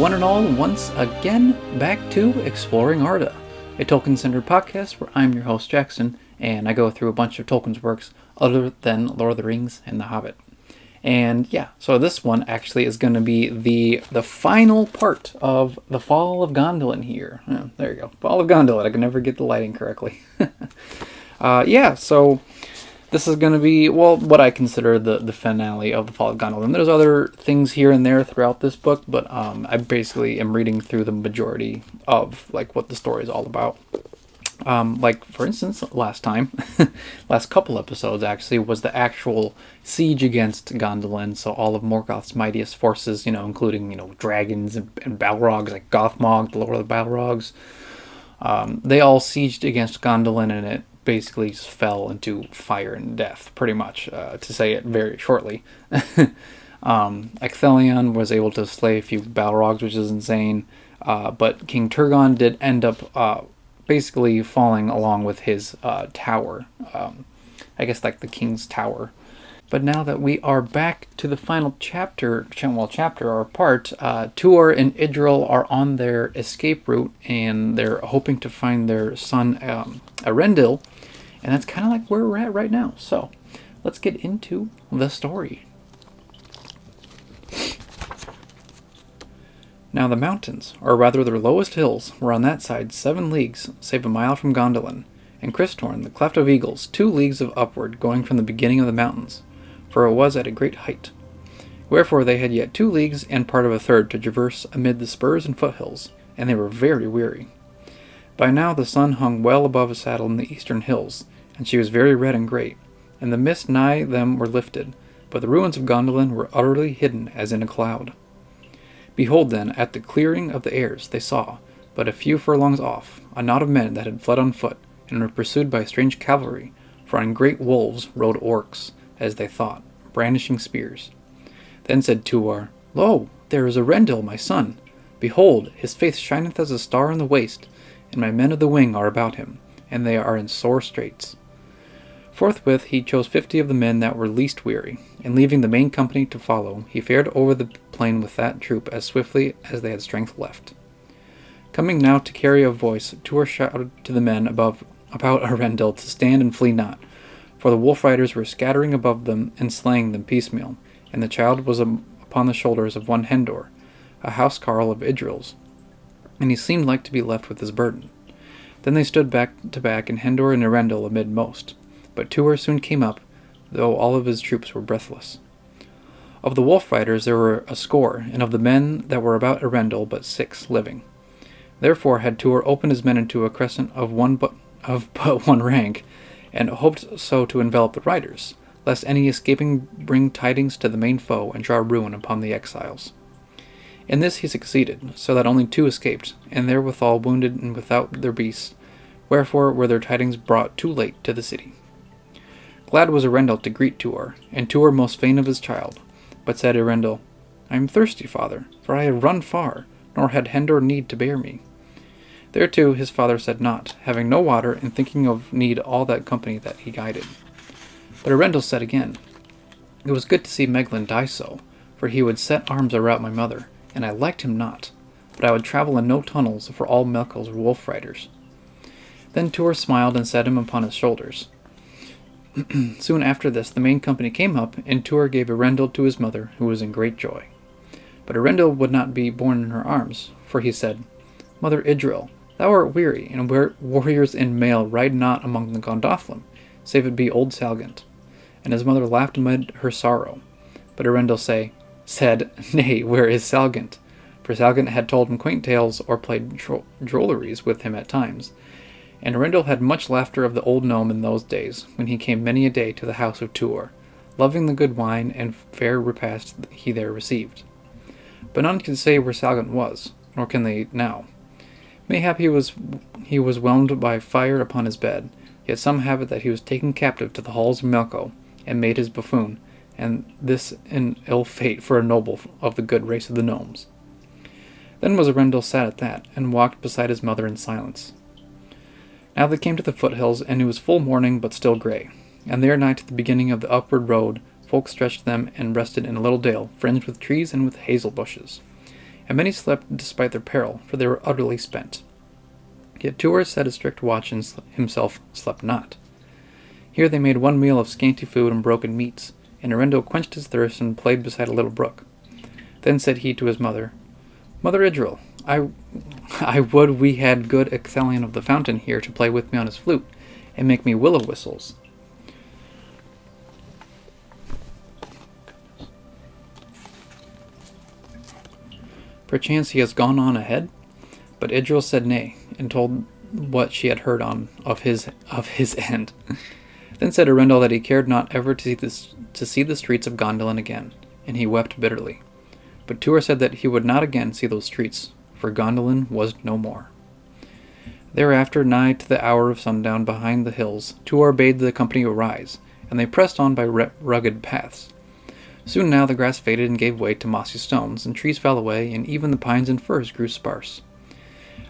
one and all, once again back to Exploring Arda, a Tolkien-centered podcast where I'm your host Jackson, and I go through a bunch of Tolkien's works other than Lord of the Rings and The Hobbit. And yeah, so this one actually is going to be the final part of the Fall of Gondolin here. Oh, there you go, Fall of Gondolin. I can never get the lighting correctly. So this is going to be, well, what I consider the finale of the Fall of Gondolin. There's other things here and there throughout this book, but I basically am reading through the majority of like what the story is all about. Like, for instance, last couple episodes actually, was the actual siege against Gondolin. So all of Morgoth's mightiest forces, including, dragons and Balrogs, like Gothmog, the Lord of the Balrogs, they all sieged against Gondolin, and it basically just fell into fire and death, pretty much, to say it very shortly. Ecthelion was able to slay a few Balrogs, which is insane, but King Turgon did end up basically falling along with his tower. I guess like the King's Tower. But now that we are back to the final chapter or part, Tuor and Idril are on their escape route, and they're hoping to find their son Earendil, and that's kind of like where we're at right now. So let's get into the story. Now the mountains, or rather their lowest hills, were on that side 7 leagues, save a mile from Gondolin, and Cristhorn, the cleft of eagles, 2 leagues of upward, going from the beginning of the mountains, for it was at a great height. Wherefore they had yet 2 leagues and part of a third to traverse amid the spurs and foothills, and they were very weary. By now the sun hung well above a saddle in the eastern hills, and she was very red and great, and the mist nigh them were lifted, but the ruins of Gondolin were utterly hidden as in a cloud. Behold then, at the clearing of the airs, they saw, but a few furlongs off, a knot of men that had fled on foot, and were pursued by strange cavalry, for on great wolves rode orcs, as they thought, brandishing spears. Then said Tuor, Lo, there is Earendil, my son. Behold, his face shineth as a star in the waste, and my men of the wing are about him, and they are in sore straits. Forthwith he chose 50 of the men that were least weary, and leaving the main company to follow, he fared over the plain with that troop as swiftly as they had strength left. Coming now to carry a voice, Tuor shouted to the men about Earendil to stand and flee not, for the wolf riders were scattering above them and slaying them piecemeal, and the child was upon the shoulders of one Hendor, a housecarl of Idril's, and he seemed like to be left with his burden. Then they stood back to back, and Hendor and Earendil amid most. But Tuor soon came up, though all of his troops were breathless. Of the wolf riders there were a score, and of the men that were about Earendil but 6 living. Therefore had Tuor opened his men into a crescent of but one rank, and hoped so to envelop the riders, lest any escaping bring tidings to the main foe and draw ruin upon the exiles. In this he succeeded, so that only 2 escaped, and therewithal wounded and without their beasts, wherefore were their tidings brought too late to the city. Glad was Earendil to greet Tuor, and Tuor most fain of his child. But said Earendil, I am thirsty, father, for I have run far, nor had Hendor need to bear me. Thereto his father said not, having no water, and thinking of need all that company that he guided. But Earendil said again, It was good to see Meglin die so, for he would set arms about my mother, and I liked him not, but I would travel in no tunnels, for all Melkils were wolf riders. Then Tuor smiled and set him upon his shoulders. Soon after this the main company came up, and Tuor gave Earendil to his mother, who was in great joy. But Earendil would not be borne in her arms, for he said, Mother Idril, thou art weary, and warriors in mail ride not among the Gondolin, save it be old Salgant. And his mother laughed amid her sorrow. But Earendil said, Nay, where is Salgant? For Salgant had told him quaint tales or played drolleries with him at times. And Earendil had much laughter of the old gnome in those days, when he came many a day to the house of Tuor, loving the good wine and fair repast he there received. But none can say where Salgant was, nor can they now. Mayhap he was whelmed by fire upon his bed, yet some have it that he was taken captive to the halls of Melko, and made his buffoon, and this an ill fate for a noble of the good race of the gnomes. Then was Earendil sad at that, and walked beside his mother in silence. Now they came to the foothills, and it was full morning, but still grey. And there nigh to the beginning of the upward road, folk stretched them and rested in a little dale, fringed with trees and with hazel bushes. and many slept despite their peril, for they were utterly spent. Yet Tuor set a strict watch and himself slept not. Here they made one meal of scanty food and broken meats, and Earendil quenched his thirst and played beside a little brook. Then said he to his mother, Mother Idril, I would we had good Ecthelion of the fountain here to play with me on his flute, and make me willow whistles. Perchance he has gone on ahead? But Idril said nay, and told what she had heard of his end. Then said Earendil that he cared not ever to see the streets of Gondolin again, and he wept bitterly. But Tuor said that he would not again see those streets, for Gondolin was no more. Thereafter, nigh to the hour of sundown behind the hills, Tuor bade the company arise, and they pressed on by rugged paths. Soon now the grass faded and gave way to mossy stones, and trees fell away, and even the pines and firs grew sparse.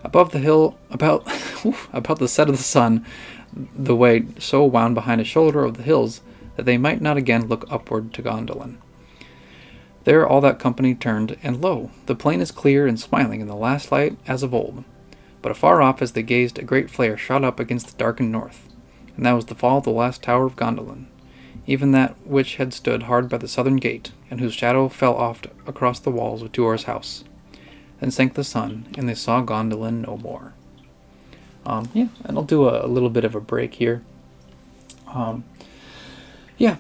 Above the hill, about the set of the sun, the way so wound behind a shoulder of the hills that they might not again look upward to Gondolin. There all that company turned, and lo, the plain is clear and smiling in the last light as of old. But afar off as they gazed, a great flare shot up against the darkened north, and that was the fall of the last tower of Gondolin, even that which had stood hard by the southern gate, and whose shadow fell oft across the walls of Tuor's house. Then sank the sun, and they saw Gondolin no more. And I'll do a little bit of a break here.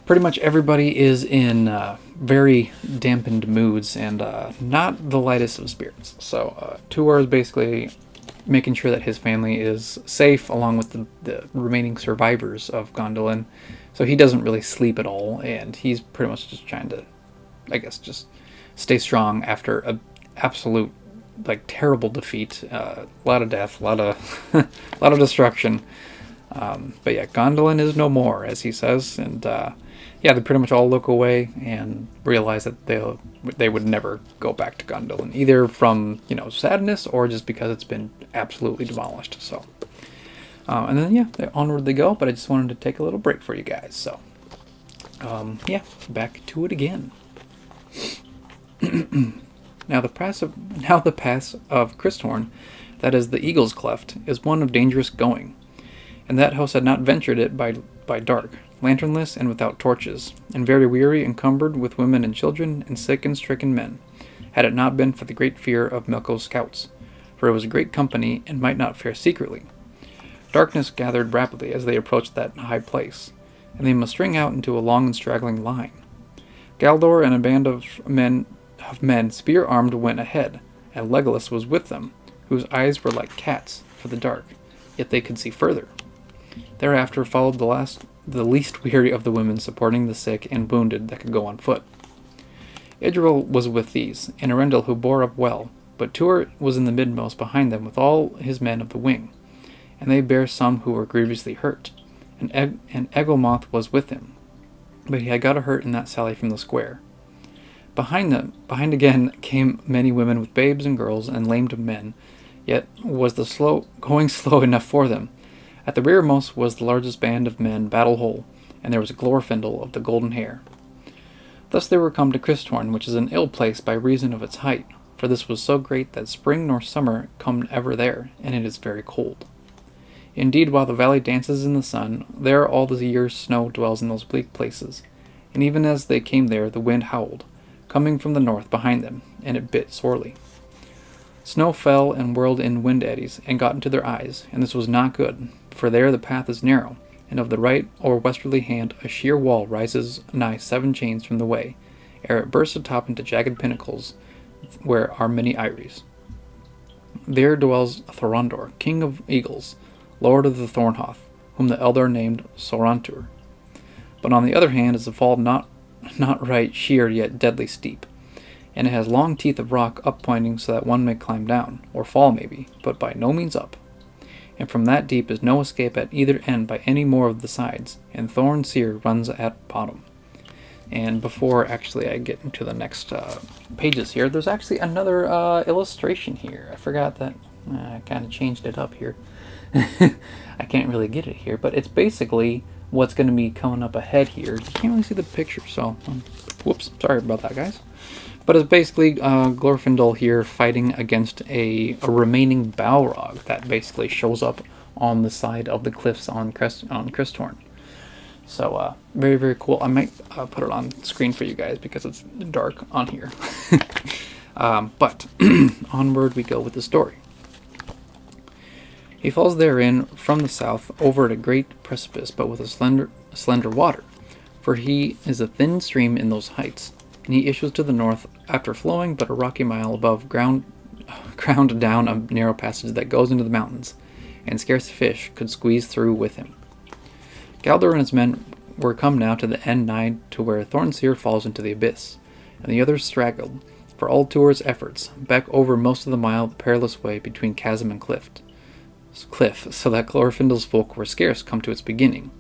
Pretty much everybody is in very dampened moods and not the lightest of spirits. So Tuor is basically making sure that his family is safe along with the remaining survivors of Gondolin. So he doesn't really sleep at all, and he's pretty much just trying to, I guess, just stay strong after a absolute, terrible defeat. A lot of death, a lot of destruction. But yeah, Gondolin is no more, as he says, and they pretty much all look away and realize that they would never go back to Gondolin, either from sadness or just because it's been absolutely demolished. So, and then onward they go. But I just wanted to take a little break for you guys. So, back to it again. Now the pass of Cristhorn, that is the Eagle's Cleft, is one of dangerous going, and that host had not ventured it by dark, lanternless and without torches, and very weary, encumbered with women and children, and sick and stricken men, had it not been for the great fear of Melko's scouts, for it was a great company, and might not fare secretly. Darkness gathered rapidly as they approached that high place, and they must string out into a long and straggling line. Galdor and a band of men, spear-armed, went ahead, and Legolas was with them, whose eyes were like cats for the dark, yet they could see further. Thereafter followed the least weary of the women supporting the sick and wounded that could go on foot. Idril was with these, and Earendil, who bore up well, but Tuor was in the midmost behind them with all his men of the wing, and they bare some who were grievously hurt, and Egelmoth was with him, but he had got a hurt in that sally from the square. Behind again came many women with babes and girls and lamed men, yet was going slow enough for them. At the rearmost was the largest band of men battle-whole, and there was a Glorfindel of the golden hair. Thus they were come to Cristhorn, which is an ill place by reason of its height, for this was so great that spring nor summer come ever there, and it is very cold. Indeed, while the valley dances in the sun, there all the year's snow dwells in those bleak places, and even as they came there the wind howled, coming from the north behind them, and it bit sorely. Snow fell and whirled in wind eddies, and got into their eyes, and this was not good, for there the path is narrow, and of the right or westerly hand a sheer wall rises nigh 7 chains from the way, ere it bursts atop into jagged pinnacles, where are many eyries. There dwells Thorondor, king of eagles, lord of the Thornhoth, whom the Eldar named Sorantur. But on the other hand is a fall not right sheer yet deadly steep, and it has long teeth of rock up-pointing so that one may climb down, or fall maybe, but by no means up. And from that deep is no escape at either end by any more of the sides, and Thorn Seer runs at bottom. And before actually I get into the next pages here, there's actually another illustration here. I forgot that I kind of changed it up here. I can't really get it here, but it's basically what's going to be coming up ahead here. You can't really see the picture, so whoops, sorry about that, guys. But it's basically Glorfindel here fighting against a remaining Balrog that basically shows up on the side of the cliffs on Cristhorn. So very, very cool. I might put it on screen for you guys because it's dark on here. But onward we go with the story. He falls therein from the south over at a great precipice, but with a slender water, for he is a thin stream in those heights, and he issues to the north after flowing but a rocky mile above ground, crowned down a narrow passage that goes into the mountains, and scarce a fish could squeeze through with him. Galdor and his men were come now to the end nigh to where Thornseer falls into the abyss, and the others straggled, for all Tuor's efforts, back over most of the mile perilous way between chasm and cliff, so that Glorfindel's folk were scarce come to its beginning,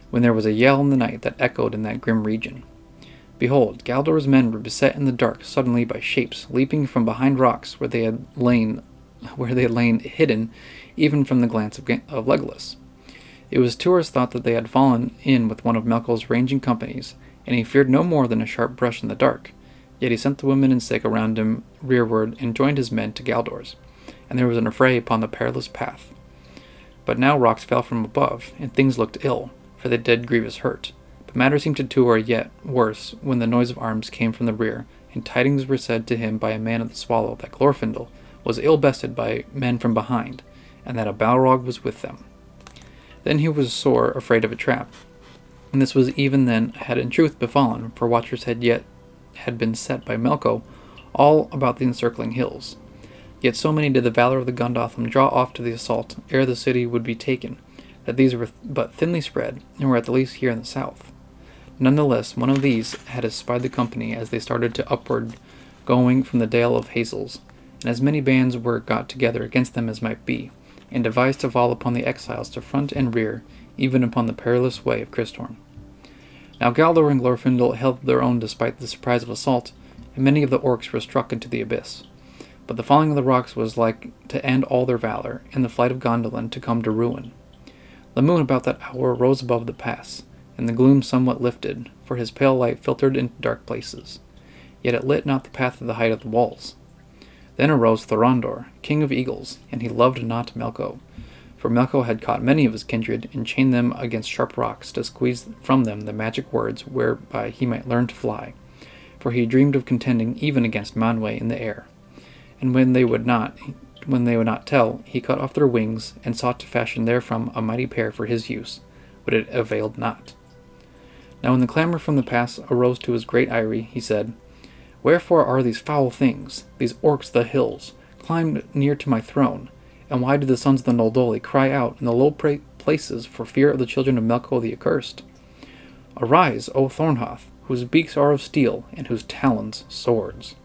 when there was a yell in the night that echoed in that grim region. Behold, Galdor's men were beset in the dark suddenly by shapes leaping from behind rocks where they had lain hidden even from the glance of Legolas. It was Tuor's thought that they had fallen in with one of Melkor's ranging companies, and he feared no more than a sharp brush in the dark. Yet he sent the women and sick around him rearward and joined his men to Galdor's, and there was an affray upon the perilous path. But now rocks fell from above, and things looked ill, for they did grievous hurt. But matters seemed to Tuor yet worse when the noise of arms came from the rear, and tidings were said to him by a man of the Swallow that Glorfindel was ill bested by men from behind, and that a Balrog was with them. Then he was sore afraid of a trap, and this was even then had in truth befallen, for watchers had been set by Melko all about the encircling hills. Yet so many did the valor of the Gondolin draw off to the assault ere the city would be taken, that these were but thinly spread, and were at the least here in the south. None the less, one of these had espied the company as they started to upward, going from the Dale of Hazels, and as many bands were got together against them as might be, and devised to fall upon the exiles to front and rear, even upon the perilous way of Cristhorn. Now Galdor and Glorfindel held their own despite the surprise of assault, and many of the orcs were struck into the abyss. But the falling of the rocks was like to end all their valor, and the flight of Gondolin to come to ruin. The moon about that hour rose above the pass, and the gloom somewhat lifted, for his pale light filtered into dark places. Yet it lit not the path of the height of the walls. Then arose Thorondor, king of eagles, and he loved not Melko, for Melko had caught many of his kindred, and chained them against sharp rocks, to squeeze from them the magic words whereby he might learn to fly, for he dreamed of contending even against Manwë in the air. And when they would not tell, he cut off their wings, and sought to fashion therefrom a mighty pair for his use, but it availed not. Now when the clamour from the pass arose to his great eyrie, he said, Wherefore are these foul things, these orcs of the hills, climbed near to my throne? And why do the sons of the Noldoli cry out in the low places for fear of the children of Melko the Accursed? Arise, O Thornhoth, whose beaks are of steel, and whose talons swords.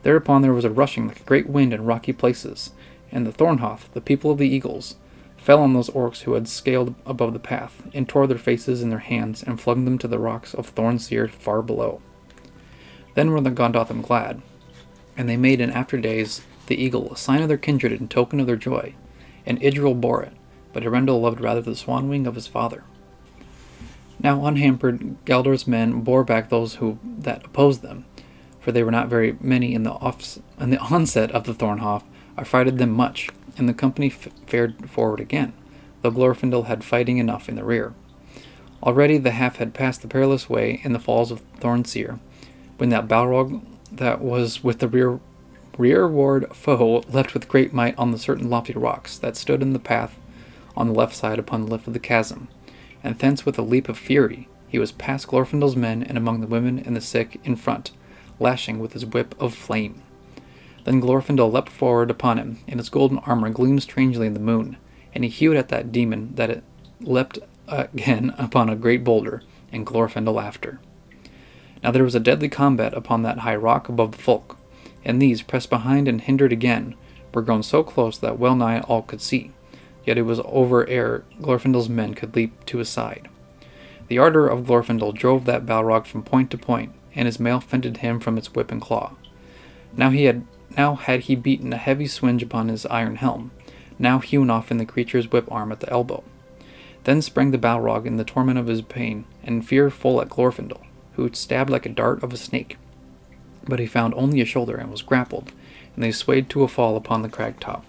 Thereupon there was a rushing like a great wind in rocky places, and the Thornhoth, the people of the eagles, fell on those orcs who had scaled above the path, and tore their faces in their hands, and flung them to the rocks of Thornseer far below. Then were the Gondolin glad, and they made in after days the eagle a sign of their kindred in token of their joy, and Idril bore it, but Earendil loved rather the swan wing of his father. Now unhampered, Galdor's men bore back those that opposed them, for they were not very many in the onset of the Thornhof, affrighted them much, and the company fared forward again, though Glorfindel had fighting enough in the rear. Already the half had passed the perilous way in the falls of Thornseer, when that Balrog that was with the rearward foe leapt with great might on the certain lofty rocks that stood in the path on the left side upon the lip of the chasm, and thence with a leap of fury he was past Glorfindel's men and among the women and the sick in front, lashing with his whip of flame. Then Glorfindel leapt forward upon him, and his golden armor gleamed strangely in the moon, and he hewed at that demon that it leapt again upon a great boulder, and Glorfindel after. Now there was a deadly combat upon that high rock above the folk, and these, pressed behind and hindered again, were grown so close that well nigh all could see, yet it was over ere Glorfindel's men could leap to his side. The ardour of Glorfindel drove that Balrog from point to point, and his mail fended him from its whip and claw. Now had he beaten a heavy swinge upon his iron helm, now hewn off in the creature's whip arm at the elbow. Then sprang the Balrog in the torment of his pain, and fear full at Glorfindel, who stabbed like a dart of a snake. but he found only a shoulder and was grappled, and they swayed to a fall upon the crag top.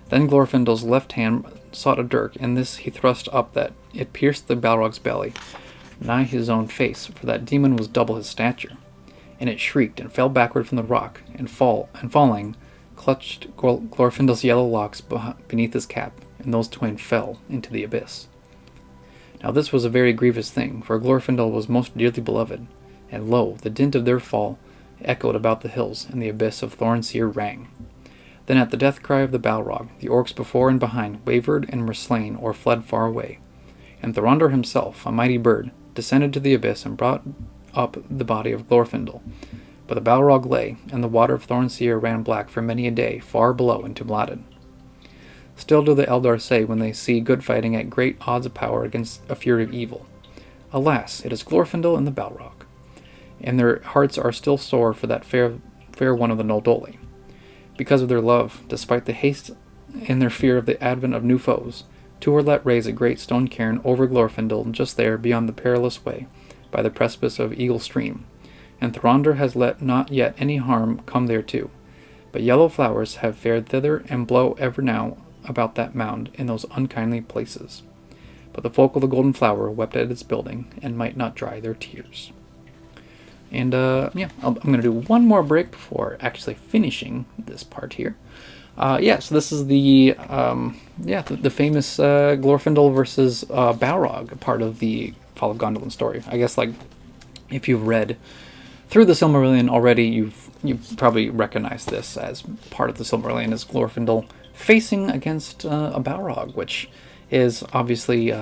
Then Glorfindel's left hand sought a dirk, and this he thrust up that it pierced the Balrog's belly, nigh his own face, for that demon was double his stature. And it shrieked and fell backward from the rock, and falling, clutched Glorfindel's yellow locks beneath his cap, and those twain fell into the abyss. Now this was a very grievous thing, for Glorfindel was most dearly beloved, and lo, the dint of their fall echoed about the hills, and the abyss of Thorondor rang. Then at the death cry of the Balrog, the orcs before and behind wavered and were slain or fled far away. And Thorondor himself, a mighty bird, descended to the abyss and brought up the body of Glorfindel. But the Balrog lay, and the water of Thorondor ran black for many a day far below into Mladen. Still do the Eldar say when they see good fighting at great odds of power against a fury of evil, "Alas, it is Glorfindel and the Balrog." And their hearts are still sore for that fair one of the Noldoli. Because of their love, despite the haste and their fear of the advent of new foes, Tuor let raise a great stone cairn over Glorfindel just there beyond the perilous way, by the precipice of Eagle Stream, and Thorondor has let not yet any harm come thereto. But yellow flowers have fared thither and blow ever now about that mound in those unkindly places. But the folk of the Golden Flower wept at its building, and might not dry their tears. And I'm going to do one more break before actually finishing this part here. So this is the famous Glorfindel versus Balrog part of the Fall of Gondolin story. I guess, like, if you've read through the Silmarillion already, you've probably recognized this as part of the Silmarillion as Glorfindel facing against a Balrog, which is obviously,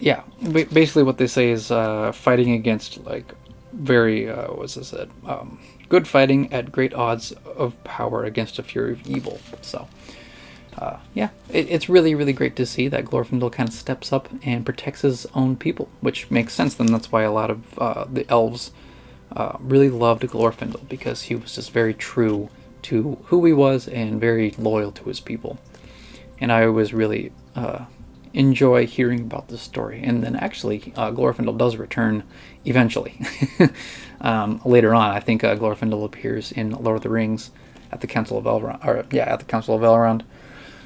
basically what they say is fighting against, like, very, good fighting at great odds of power against a fury of evil. So, it's really, really great to see that Glorfindel kind of steps up and protects his own people, which makes sense. Then that's why a lot of the elves really loved Glorfindel, because he was just very true to who he was and very loyal to his people. And I always really enjoy hearing about this story. And then actually, Glorfindel does return eventually. Later on, I think Glorfindel appears in Lord of the Rings at the Council of Elrond.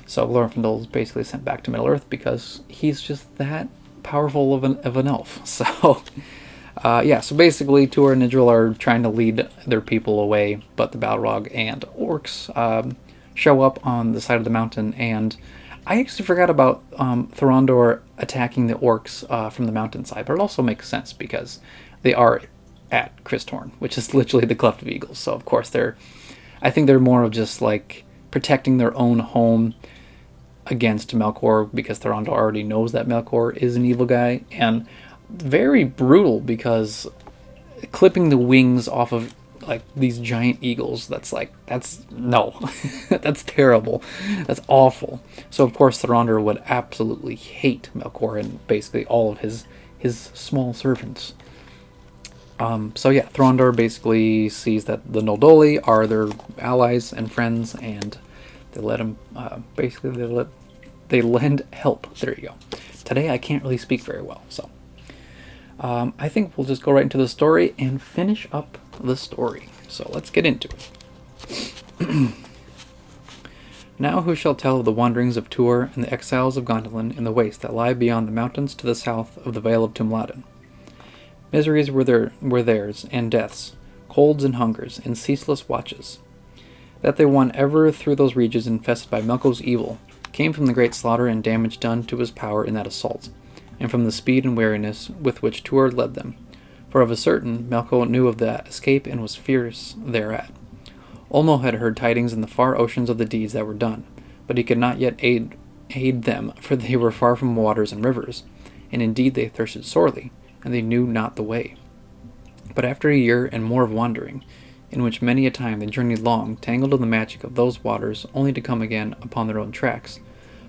So Glorfindel is basically sent back to Middle Earth because he's just that powerful of an elf. So, so basically Tuor and Idril are trying to lead their people away, but the Balrog and orcs show up on the side of the mountain, and I actually forgot about Thorondor attacking the orcs from the mountainside, but it also makes sense because they are at Cristhorn, which is literally the Cleft of Eagles. So of course I think they're more of just like protecting their own home against Melkor, because Thorondor already knows that Melkor is an evil guy, and very brutal because clipping the wings off of like these giant eagles, that's that's terrible, that's awful. So of course Thorondor would absolutely hate Melkor and basically all of his small servants. Thorondor basically sees that the Noldoli are their allies and friends, and they let him they lend help. There you go. Today I can't really speak very well, so I think we'll just go right into the story and finish up the story. So let's get into it. Now who shall tell of the wanderings of Tuor and the exiles of Gondolin in the wastes that lie beyond the mountains to the south of the Vale of Tumladen? Miseries were theirs, and deaths, colds and hungers, and ceaseless watches. That they won ever through those regions infested by Melkor's evil came from the great slaughter and damage done to his power in that assault, and from the speed and wariness with which Tuor led them. For of a certain, Melkor knew of that escape and was fierce thereat. Olmo had heard tidings in the far oceans of the deeds that were done, but he could not yet aid them, for they were far from waters and rivers, and indeed they thirsted sorely, and they knew not the way. But after a year and more of wandering, in which many a time they journeyed long, tangled in the magic of those waters, only to come again upon their own tracks,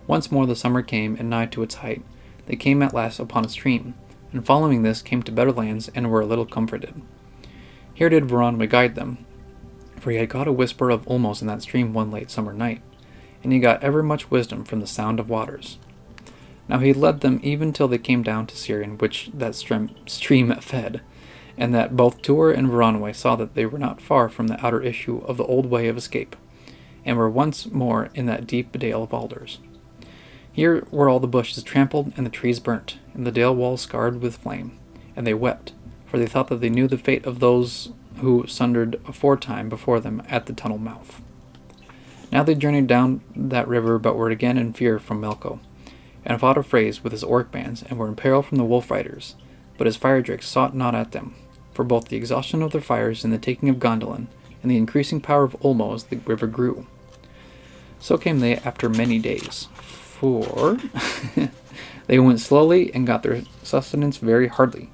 once more the summer came, and nigh to its height, they came at last upon a stream, and following this came to better lands, and were a little comforted. Here did Voronweh guide them, for he had got a whisper of Ulmos in that stream one late summer night, and he got ever much wisdom from the sound of waters. Now he led them even till they came down to Sirion, which that stream fed, and that both Tuor and Veronway saw that they were not far from the outer issue of the old way of escape, and were once more in that deep dale of alders. Here were all the bushes trampled and the trees burnt, and the dale walls scarred with flame, and they wept, for they thought that they knew the fate of those who sundered aforetime before them at the tunnel mouth. Now they journeyed down that river, but were again in fear from Melko, and fought affrays with his orc bands, and were in peril from the wolf riders, but his fire drakes sought not at them, for both the exhaustion of their fires and the taking of Gondolin, and the increasing power of Ulmo as the river grew. So came they after many days, for they went slowly and got their sustenance very hardly,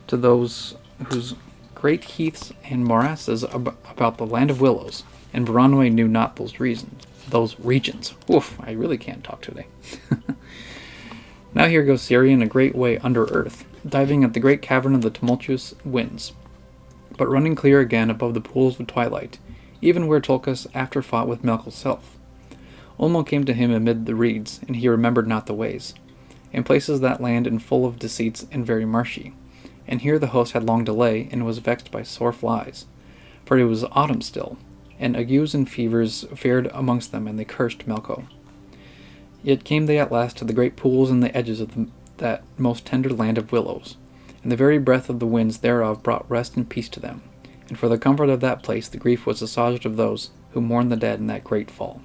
to those whose great heaths and morasses about the land of willows, and Veronway knew not those regions. Oof, I really can't talk today. Now here goes Cirion a great way under earth, diving at the great cavern of the tumultuous winds, but running clear again above the pools of twilight, even where Tulkas after fought with Melkel's self. Ulmo came to him amid the reeds, and he remembered not the ways, and places that land in full of deceits and very marshy. And here the host had long delay, and was vexed by sore flies, for it was autumn still, and agues and fevers fared amongst them, and they cursed Melko. Yet came they at last to the great pools in the edges of that most tender land of willows, and the very breath of the winds thereof brought rest and peace to them, and for the comfort of that place the grief was assuaged of those who mourned the dead in that great fall.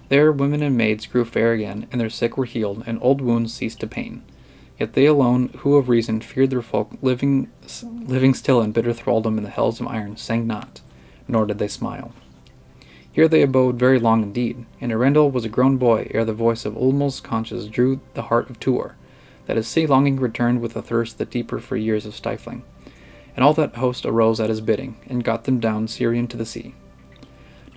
There women and maids grew fair again, and their sick were healed, and old wounds ceased to pain. Yet they alone, who of reason feared their folk, living still in bitter thraldom in the hells of iron, sang not, nor did they smile. Here they abode very long indeed, and Earendil was a grown boy ere the voice of Ulmo's conches drew the heart of Tuor, that his sea longing returned with a thirst the deeper for years of stifling. And all that host arose at his bidding, and got them down Cirion to the sea.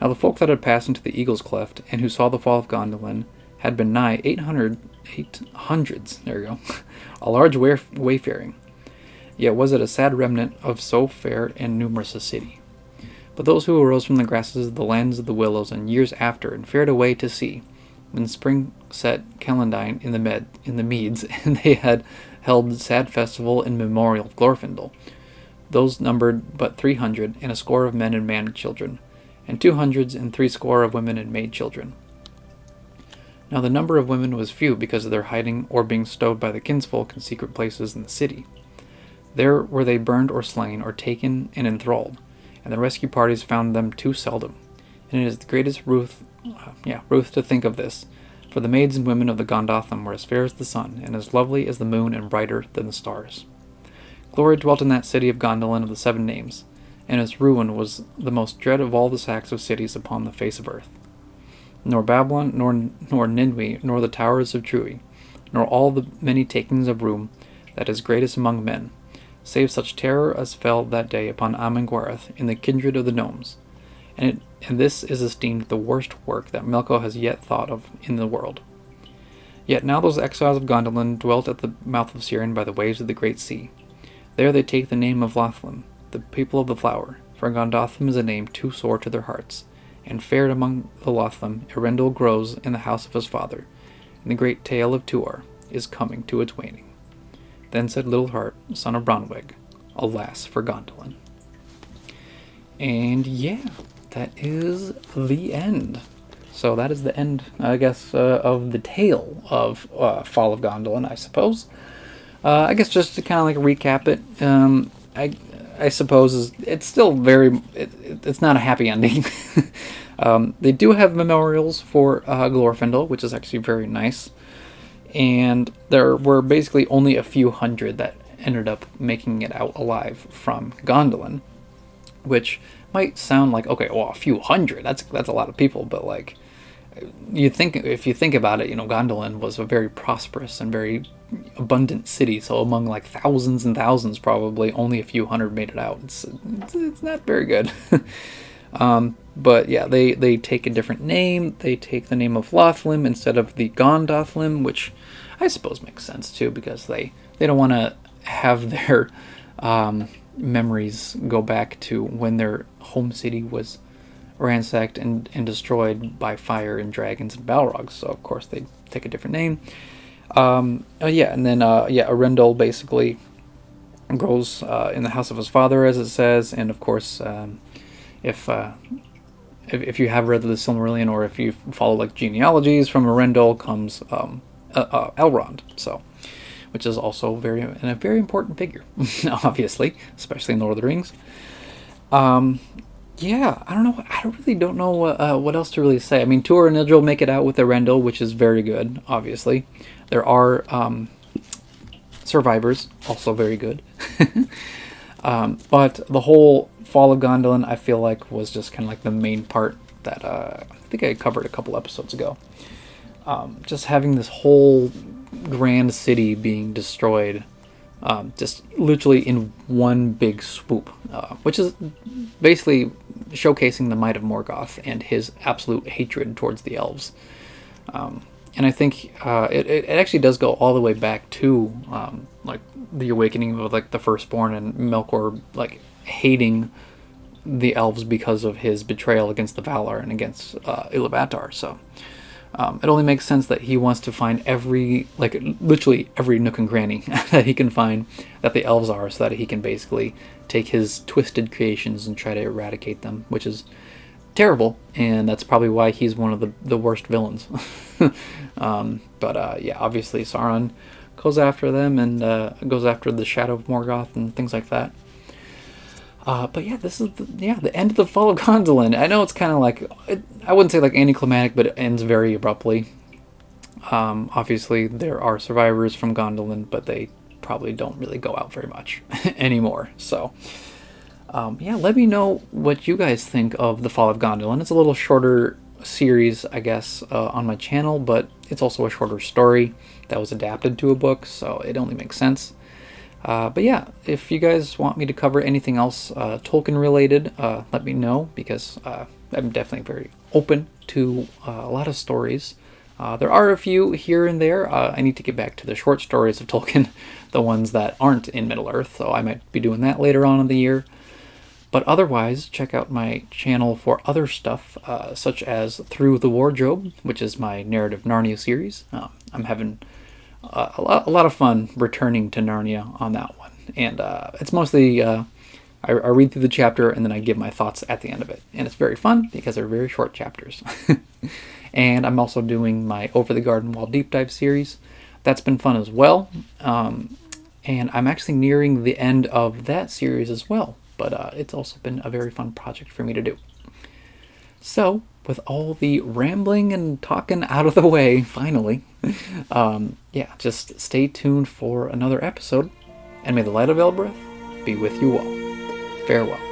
Now the folk that had passed into the Eagle's Cleft, and who saw the fall of Gondolin, had been nigh 800s, there you go, a large wayfaring. Yet was it a sad remnant of so fair and numerous a city. But those who arose from the grasses of the lands of the willows in years after, and fared away to sea, when spring set Celandine in the meads, and they had held sad festival in memorial of Glorfindel, those numbered but 300, and a score of men and man children, and 200 and 60 of women and maid children. Now the number of women was few because of their hiding or being stowed by the kinsfolk in secret places in the city. There were they burned or slain or taken and enthralled, and the rescue parties found them too seldom. And it is the greatest ruth to think of this, for the maids and women of the Gondolin were as fair as the sun, and as lovely as the moon, and brighter than the stars. Glory dwelt in that city of Gondolin of the Seven Names, and its ruin was the most dread of all the sacks of cities upon the face of earth. Nor Babylon, nor Ninwi, nor the towers of Trui, nor all the many takings of room that is greatest among men, save such terror as fell that day upon Amangwareth in the kindred of the gnomes. And this is esteemed the worst work that Melko has yet thought of in the world. Yet now those exiles of Gondolin dwelt at the mouth of Cirion by the waves of the great sea. There they take the name of Lothlam, the people of the flower, for Gondolin is a name too sore to their hearts, and fared among the Lothlam Earendil grows in the house of his father, and the great tale of Tuor is coming to its waning. Then said Little Heart, son of Bronweg, alas for Gondolin. And yeah, that is the end. So that is the end, I guess, of the tale of Fall of Gondolin, I suppose. I guess just to kind of like recap it, I suppose it's still it's not a happy ending. They do have memorials for Glorfindel, which is actually very nice. And there were basically only a few hundred that ended up making it out alive from Gondolin, which might sound like, okay, well, a few hundred, that's a lot of people, but like, if you think about it, Gondolin was a very prosperous and very abundant city, so among like thousands and thousands, probably only a few hundred made it out. It's not very good. But yeah, they take a different name. They take the name of Lothlam instead of the Gondolin, which I suppose makes sense too, because they don't want to have their memories go back to when their home city was ransacked and destroyed by fire and dragons and Balrog. So of course they take a different name. And then Earendil basically grows in the house of his father, as it says, and of course, if if you have read the Silmarillion, or if you follow like genealogies from Earendil, comes Elrond. So, which is also a very important figure, obviously, especially in Lord of the Rings. Yeah, I don't know. I really don't know what else to really say. I mean, Tuor and Idril make it out with Earendil, which is very good. Obviously, there are survivors, also very good. But the whole fall of Gondolin, I feel like, was just kind of like the main part that I think I covered a couple episodes ago. Just having this whole grand city being destroyed, just literally in one big swoop, which is basically showcasing the might of Morgoth and his absolute hatred towards the elves. And I think it actually does go all the way back to like the awakening of like the Firstborn and Melkor like hating the elves because of his betrayal against the Valar and against Ilúvatar. So it only makes sense that he wants to find literally every nook and cranny that he can find that the elves are, so that he can basically take his twisted creations and try to eradicate them, which is terrible, and that's probably why he's one of the worst villains. But yeah, obviously Sauron goes after them and goes after the Shadow of Morgoth and things like that. But yeah, this is the end of the Fall of Gondolin. I know it's kind of like, I wouldn't say like anticlimactic, but it ends very abruptly. Obviously there are survivors from Gondolin, but they probably don't really go out very much anymore. So yeah, let me know what you guys think of the Fall of Gondolin. It's a little shorter series, I guess, on my channel, but it's also a shorter story that was adapted to a book, so it only makes sense. But yeah, if you guys want me to cover anything else Tolkien related, let me know, because I'm definitely very open to a lot of stories. There are a few here and there. I need to get back to the short stories of Tolkien, the ones that aren't in Middle-earth, so I might be doing that later on in the year. But otherwise, check out my channel for other stuff, such as Through the Wardrobe, which is my narrative Narnia series. I'm having a lot of fun returning to Narnia on that one. And it's mostly, I read through the chapter and then I give my thoughts at the end of it. And it's very fun because they're very short chapters. And I'm also doing my Over the Garden Wall Deep Dive series. That's been fun as well. And I'm actually nearing the end of that series as well. But it's also been a very fun project for me to do. So, with all the rambling and talking out of the way, finally, yeah, just stay tuned for another episode, and may the light of Elbereth be with you all. Farewell.